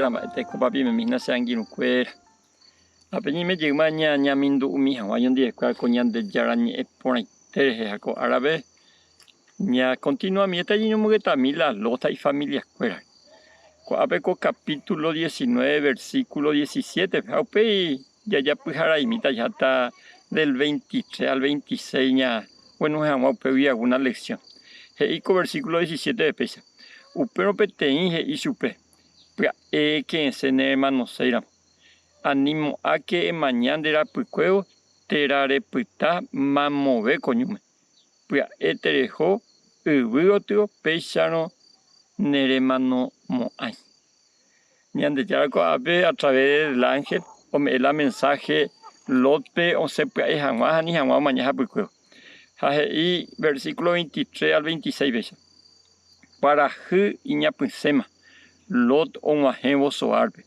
cuera te copapi me misna seanguino cuera apeñi me llegma ña mindu umi hawayon die cual coñan de yarañe por tereje jaco árabe ña continua mieta y no mugueta mila lota y familia cuera Coapeco capítulo 19 versículo 17 aupe ya pujara imita ya está del 23 al 26 ña bueno jamás pedí alguna lección heico versículo 17 de pesa upero petein y supe que enseñe hermano seira animo a que mañana era pucueo terare puta mamove coñume pues eterejo ubiotio pesano neremano moai ñande yarco abe a través del ángel o me la mensaje lope o se puede jamás ni jamás mañana pucueo y versículo 23 al 26 veces para hu iñapusema lot o majevo soarbe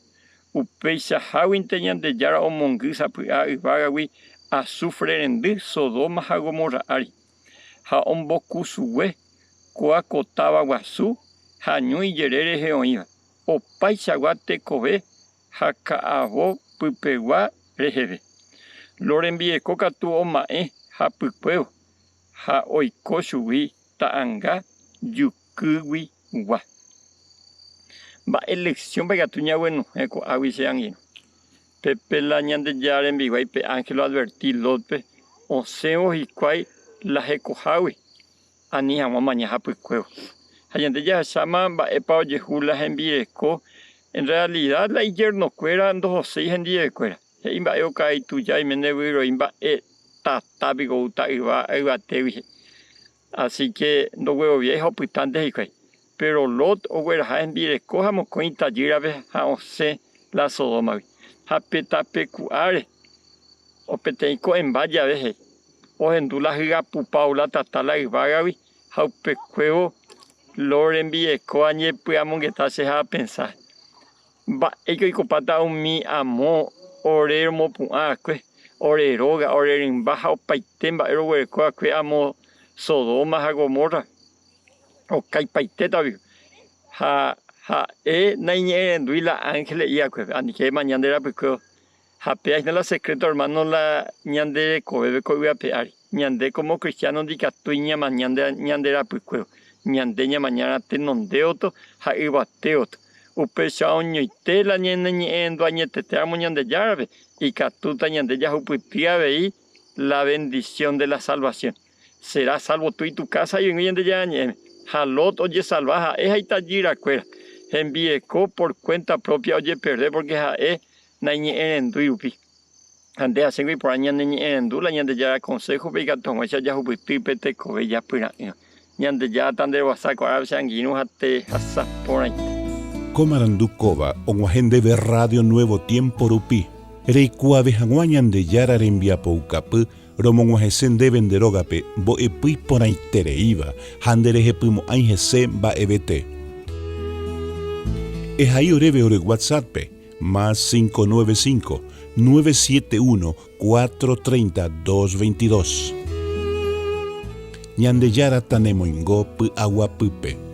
upeisa hawin teñan de yara o monguisa pua ibagawi azufre rendi Sodoma ha Gomorra ari ha omboku suwe koa kotaba guasu ha ñui yerere heoiva o paisa guate kobe ha kaavo pupegua reheve lorenvie kokatu o mae ha pupueo ha oiko shuwi taanga yukugui gua va elección para tuña bueno eco avisean pepe la ñande yare en vivo y pe ángelo advertir lope o seo y cuai la ecojawi ani hama mañana pues cuevo hayande ya llama va epa oye hula en vieco en realidad la ayer no cuera ando José en día cuera e imba yo kai tuya y meneviro imba tabigo uta iba tevi así que no huevo viejo pues tan de cuai pero Lot o güera en vire cojamos cuenta gira a once la Sodoma ha petape cuare o peteico en vaya veje o en dula giga pupaula tatala y vagavi ha pecueo loren vie coañe puamos que está se ha pensar va ello y copata un mi amo orero mo puaque oreroga orerin baja o paitemba ero güera coaque amo Sodoma a Gomorra o caipaiteta ha nañe duila ángeles y acuerdo anique mañana era porque ha peais no la secreto hermano la ñande cobe cobe a pear ñande como cristiano dica tuña mañana ñande era porque ñande mañana te non deoto ha iba teot upe shaoño y tela ñende endo añete te amo ñande yarbe y catuta ñande ya uputia veí la bendición de la salvación será salvo tú y tu casa y ñande ya ñeme Halot oye salvaja, es ahí tallira cuera. Envieco por cuenta propia oye perder porque es nañe en duiupi. Ande a seguir por año nañe en dula ñande ya consejo pega tomo ya ya hubipi pete cobe ya pura. Ñande ya tan de wasaco árabe sanguino hate hasa por ahí. Comarandukova onguajende ver radio Nuevo Tiempo rupi. Reikua vejanguañande yara rembia poucapu. Romonguajesen de venderogape bo epui por ahí tereiva handereje pumo aingese ba ebete es ahí oreve ore WhatsApp más 595 971 430 222 ñande yara tanemo ingo pu agua pupe